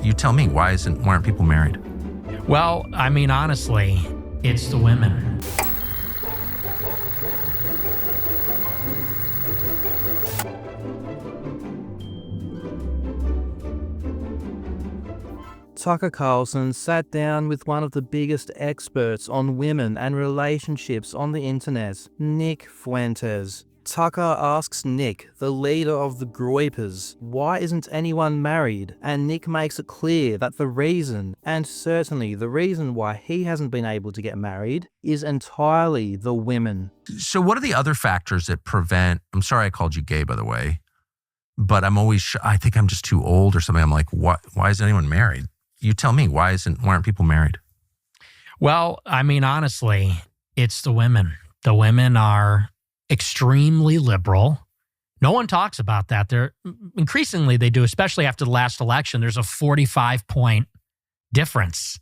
You tell me, why aren't people married? Well, I mean, honestly, it's the women. Tucker Carlson sat down with one of the biggest experts on women and relationships on the internet, Nick Fuentes. Tucker asks Nick, the leader of the Groypers, why isn't anyone married? And Nick makes it clear that the reason, and certainly the reason why he hasn't been able to get married, is entirely the women. So what are the other factors that prevent, I'm sorry I called you gay, by the way, but I think I'm just too old or something. I'm like, why is anyone married? You tell me, why aren't people married? Well, I mean, honestly, it's the women. The women are extremely liberal. No one talks about that. Increasingly they do, especially after the last election. There's a 45-point difference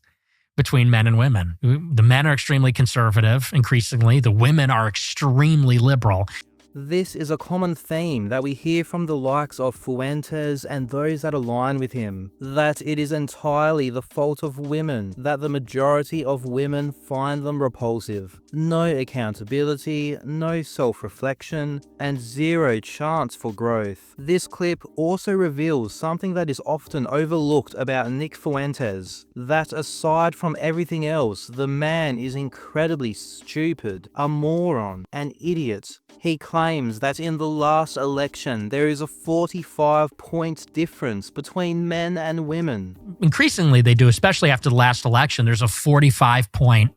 between men and women. The men are extremely conservative, increasingly. The women are extremely liberal. This is a common theme that we hear from the likes of Fuentes and those that align with him, that it is entirely the fault of women that the majority of women find them repulsive. No accountability, no self-reflection, and zero chance for growth. This clip also reveals something that is often overlooked about Nick Fuentes, that aside from everything else, the man is incredibly stupid, a moron, an idiot. He claims that in the last election, there is a 45-point difference between men and women. Increasingly they do, especially after the last election. There's a 45-point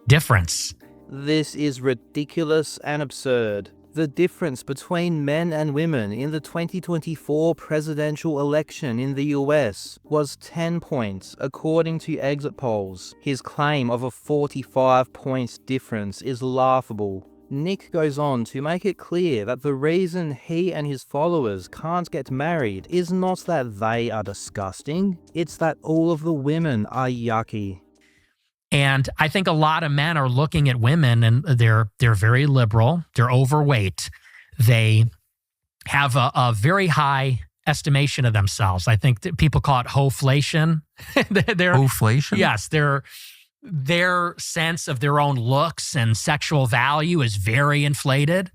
difference. This is ridiculous and absurd. The difference between men and women in the 2024 presidential election in the US was 10 points, according to exit polls. His claim of a 45-point difference is laughable. Nick goes on to make it clear that the reason he and his followers can't get married is not that they are disgusting, it's that all of the women are yucky. And I think a lot of men are looking at women and they're very liberal, they're overweight, they have a very high estimation of themselves. I think that people call it hoflation. Hoflation? Yes, their sense of their own looks and sexual value is very inflated.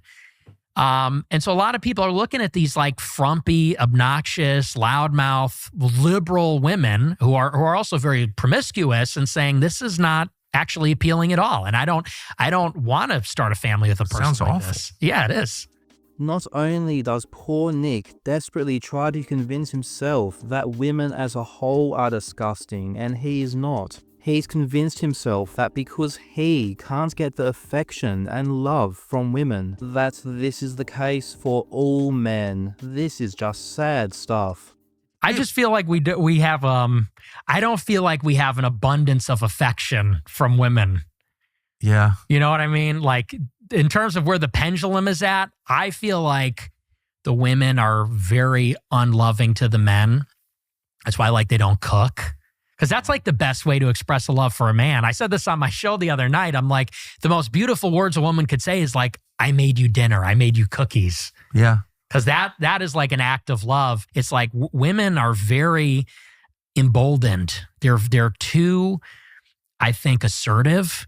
And so a lot of people are looking at these like frumpy, obnoxious, loudmouth, liberal women who are also very promiscuous and saying this is not actually appealing at all. And I don't want to start a family with a person Sounds like awful. this. Yeah, it is. Not only does poor Nick desperately try to convince himself that women as a whole are disgusting, and he is not. He's convinced himself that because he can't get the affection and love from women, that this is the case for all men. This is just sad stuff. I just feel like we have I don't feel like we have an abundance of affection from women. Yeah. You know what I mean? Like in terms of where the pendulum is at, I feel like the women are very unloving to the men. That's why they don't cook. Because that's like the best way to express a love for a man. I said this on my show the other night. I'm like, the most beautiful words a woman could say is like, I made you dinner. I made you cookies. Yeah. Because that is like an act of love. It's like women are very emboldened. They're too, I think, assertive,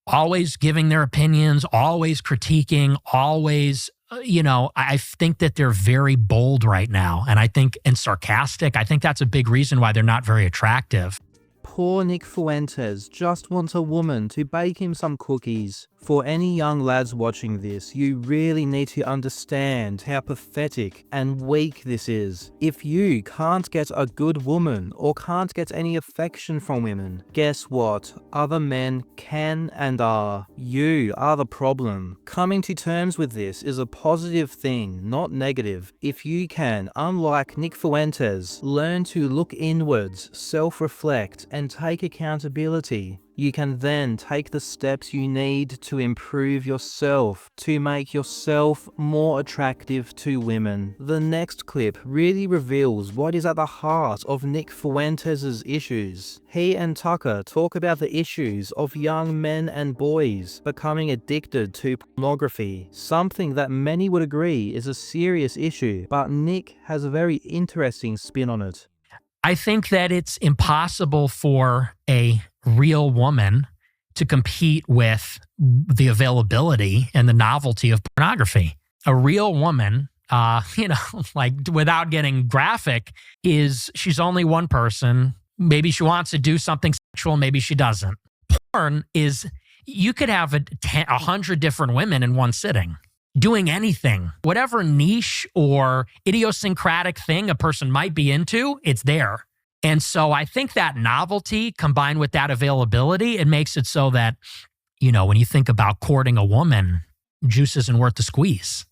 always giving their opinions, always critiquing, always, I think that they're very bold right now. And sarcastic. I think that's a big reason why they're not very attractive. Poor Nick Fuentes just wants a woman to bake him some cookies. For any young lads watching this, you really need to understand how pathetic and weak this is. If you can't get a good woman or can't get any affection from women, guess what? Other men can and are. You are the problem. Coming to terms with this is a positive thing, not negative. If you can, unlike Nick Fuentes, learn to look inwards, self-reflect, and take accountability, you can then take the steps you need to improve yourself, to make yourself more attractive to women. The next clip really reveals what is at the heart of Nick Fuentes' issues. He and Tucker talk about the issues of young men and boys becoming addicted to pornography, something that many would agree is a serious issue, but Nick has a very interesting spin on it. I think that it's impossible for a real woman to compete with the availability and the novelty of pornography. A real woman, like without getting graphic, she's only one person. Maybe she wants to do something sexual, maybe she doesn't. Porn is, you could have 100 different women in one sitting doing anything. Whatever niche or idiosyncratic thing a person might be into, it's there. And so I think that novelty combined with that availability, it makes it so that, when you think about courting a woman, juice isn't worth the squeeze.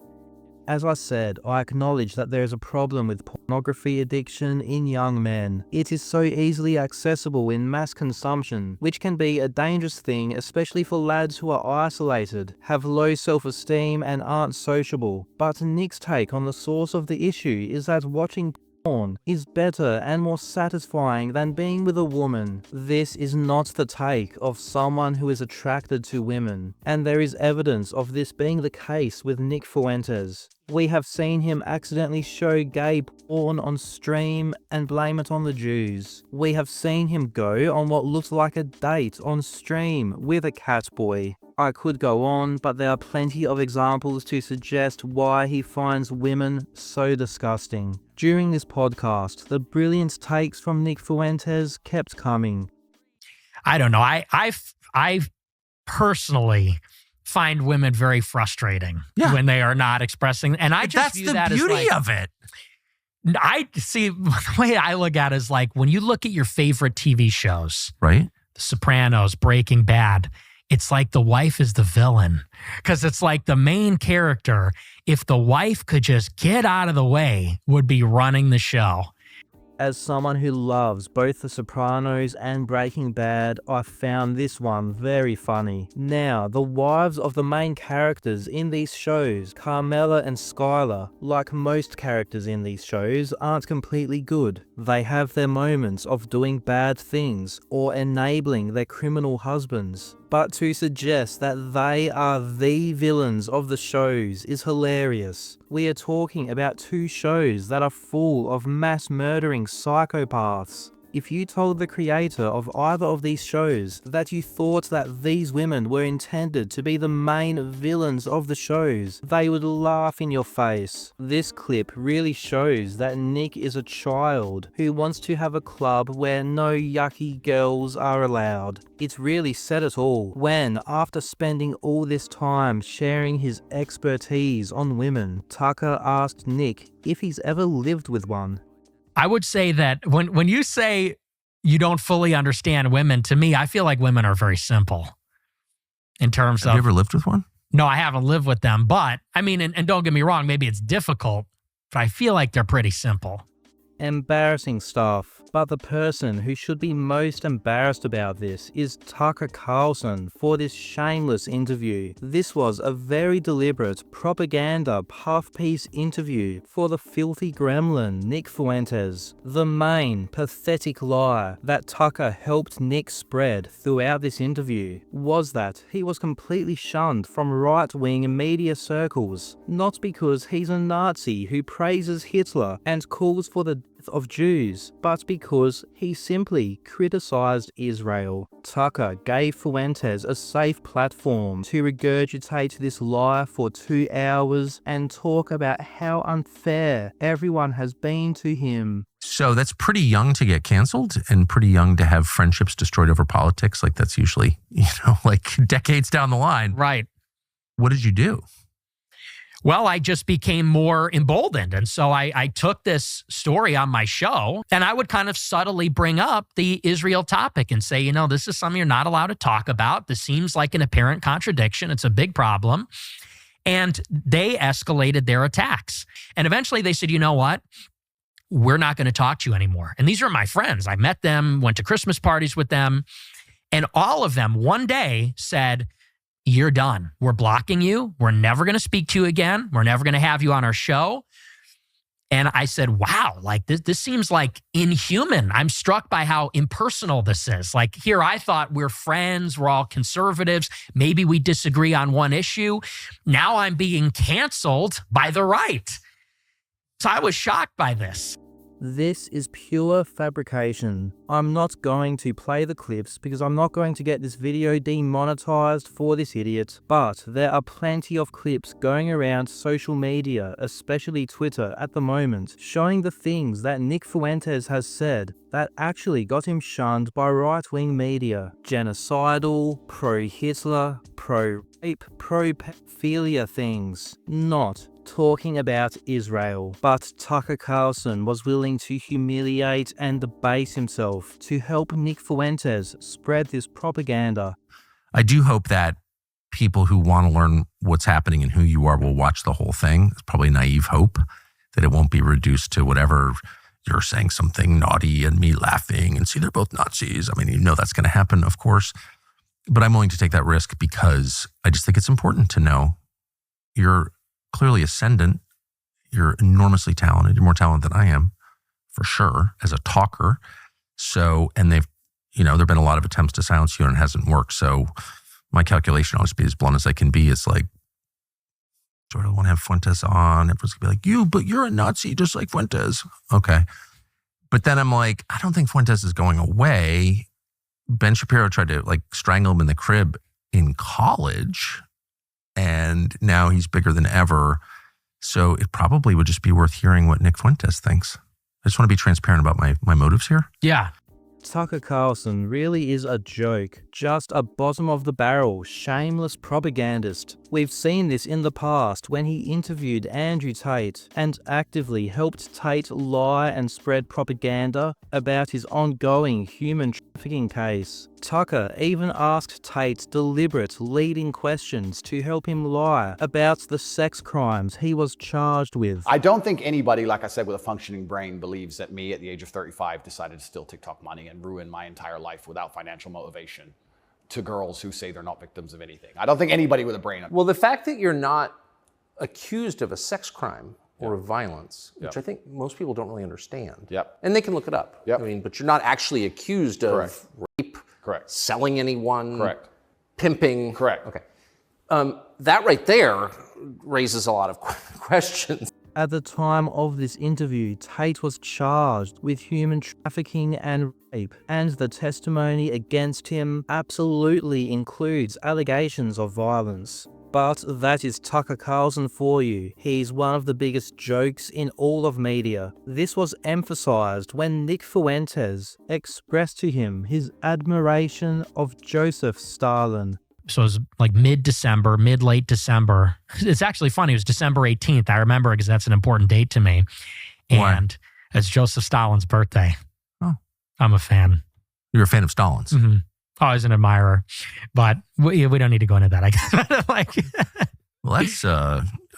As I said, I acknowledge that there is a problem with pornography addiction in young men. It is so easily accessible in mass consumption, which can be a dangerous thing, especially for lads who are isolated, have low self-esteem and aren't sociable. But Nick's take on the source of the issue is that watching porn is better and more satisfying than being with a woman. This is not the take of someone who is attracted to women, and there is evidence of this being the case with Nick Fuentes. We have seen him accidentally show gay porn on stream and blame it on the Jews. We have seen him go on what looked like a date on stream with a cat boy. I could go on, but there are plenty of examples to suggest why he finds women so disgusting. During this podcast, the brilliant takes from Nick Fuentes kept coming. I don't know. I personally find women very frustrating when they are not expressing, and I just view that as that's the beauty of it. I see, the way I look at it is like when you look at your favorite TV shows, right? The Sopranos, Breaking Bad, it's like the wife is the villain because it's like the main character, if the wife could just get out of the way, would be running the show. As someone who loves both The Sopranos and Breaking Bad, I found this one very funny. Now, the wives of the main characters in these shows, Carmela and Skylar, like most characters in these shows, aren't completely good. They have their moments of doing bad things or enabling their criminal husbands. But to suggest that they are the villains of the shows is hilarious. We are talking about two shows that are full of mass murdering psychopaths. If you told the creator of either of these shows that you thought that these women were intended to be the main villains of the shows, they would laugh in your face. This clip really shows that Nick is a child who wants to have a club where no yucky girls are allowed. It really said it all when, after spending all this time sharing his expertise on women, Tucker asked Nick if he's ever lived with one. I would say that when you say you don't fully understand women, to me, I feel like women are very simple in terms of... Have you ever lived with one? No, I haven't lived with them, but I mean, and don't get me wrong, maybe it's difficult, but I feel like they're pretty simple. Embarrassing stuff. But the person who should be most embarrassed about this is Tucker Carlson for this shameless interview. This was a very deliberate propaganda puff piece interview for the filthy gremlin Nick Fuentes. The main pathetic lie that Tucker helped Nick spread throughout this interview was that he was completely shunned from right-wing media circles, not because he's a Nazi who praises Hitler and calls for the of Jews, but because he simply criticized Israel. Tucker gave Fuentes a safe platform to regurgitate this lie for 2 hours and talk about how unfair everyone has been to him. So that's pretty young to get canceled and pretty young to have friendships destroyed over politics. Like that's usually, like decades down the line. Right. What did you do? Well, I just became more emboldened. And so I took this story on my show and I would kind of subtly bring up the Israel topic and say, this is something you're not allowed to talk about. This seems like an apparent contradiction. It's a big problem. And they escalated their attacks. And eventually they said, you know what? We're not going to talk to you anymore. And these are my friends. I met them, went to Christmas parties with them. And all of them one day said, you're done. We're blocking you. We're never going to speak to you again. We're never going to have you on our show. And I said, wow, like this seems like inhuman. I'm struck by how impersonal this is. Like here, I thought we're friends. We're all conservatives. Maybe we disagree on one issue. Now I'm being canceled by the right. So I was shocked by this. This is pure fabrication. I'm not going to play the clips because I'm not going to get this video demonetized for this idiot, but there are plenty of clips going around social media, especially Twitter at the moment, showing the things that Nick Fuentes has said that actually got him shunned by right-wing media. Genocidal, pro-Hitler, pro-rape, pro-pedophilia things. Not talking about Israel, but Tucker Carlson was willing to humiliate and debase himself to help Nick Fuentes spread this propaganda. I do hope that people who want to learn what's happening and who you are will watch the whole thing. It's probably naive hope that it won't be reduced to whatever you're saying something naughty and me laughing and see they're both Nazis. I mean, you know that's going to happen, of course. But I'm willing to take that risk because I just think it's important to know you're clearly ascendant. You're enormously talented. You're more talented than I am, for sure, as a talker. So, and there've been a lot of attempts to silence you and it hasn't worked. So my calculation, I'll just be as blunt as I can be. It's like, do I want to have Fuentes on? Everyone's gonna be like, but you're a Nazi just like Fuentes. Okay. But then I'm like, I don't think Fuentes is going away. Ben Shapiro tried to like strangle him in the crib in college, and now he's bigger than ever. So it probably would just be worth hearing what Nick Fuentes thinks. I just want to be transparent about my motives here. Yeah. Tucker Carlson really is a joke, just a bottom of the barrel, shameless propagandist. We've seen this in the past when he interviewed Andrew Tate and actively helped Tate lie and spread propaganda about his ongoing human trafficking case. Tucker even asked Tate deliberate leading questions to help him lie about the sex crimes he was charged with. I don't think anybody, like I said, with a functioning brain believes that me at the age of 35 decided to steal TikTok money and ruin my entire life without financial motivation to girls who say they're not victims of anything. I don't think anybody with a brain. Well, the fact that you're not accused of a sex crime or of violence, which I think most people don't really understand. Yep. And they can look it up. Yep. I mean, but you're not actually accused of rape, Correct. selling anyone, Correct. pimping. Correct. Okay. That right there raises a lot of questions. At the time of this interview, Tate was charged with human trafficking and rape, and the testimony against him absolutely includes allegations of violence. But that is Tucker Carlson for you. He's one of the biggest jokes in all of media. This was emphasized when Nick Fuentes expressed to him his admiration of Joseph Stalin. So it was like late December. It's actually funny. It was December 18th. I remember because that's an important date to me. And it's Joseph Stalin's birthday. Oh. I'm a fan. You're a fan of Stalin's. Mm-hmm. I was an admirer, but we don't need to go into that, I guess. Well, that's,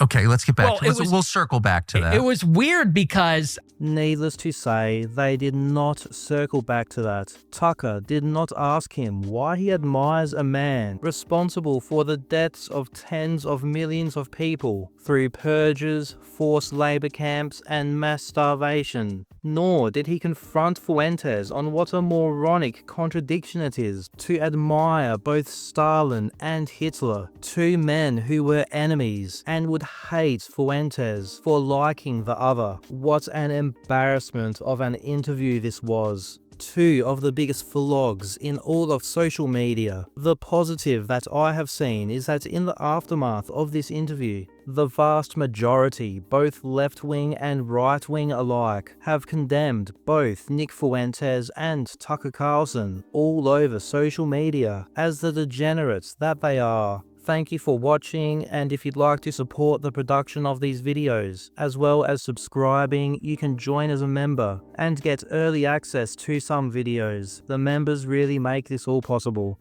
okay, let's get back to it. We'll circle back to that. It was weird because... Needless to say, they did not circle back to that. Tucker did not ask him why he admires a man responsible for the deaths of tens of millions of people through purges, forced labor camps, and mass starvation. Nor did he confront Fuentes on what a moronic contradiction it is to admire both Stalin and Hitler, two men who were enemies and would hate Fuentes for liking the other. What an embarrassment of an interview this was. Two of the biggest vlogs in all of social media. The positive that I have seen is that in the aftermath of this interview, the vast majority, both left-wing and right-wing alike, have condemned both Nick Fuentes and Tucker Carlson all over social media as the degenerates that they are. Thank you for watching, and if you'd like to support the production of these videos, as well as subscribing, you can join as a member and get early access to some videos. The members really make this all possible.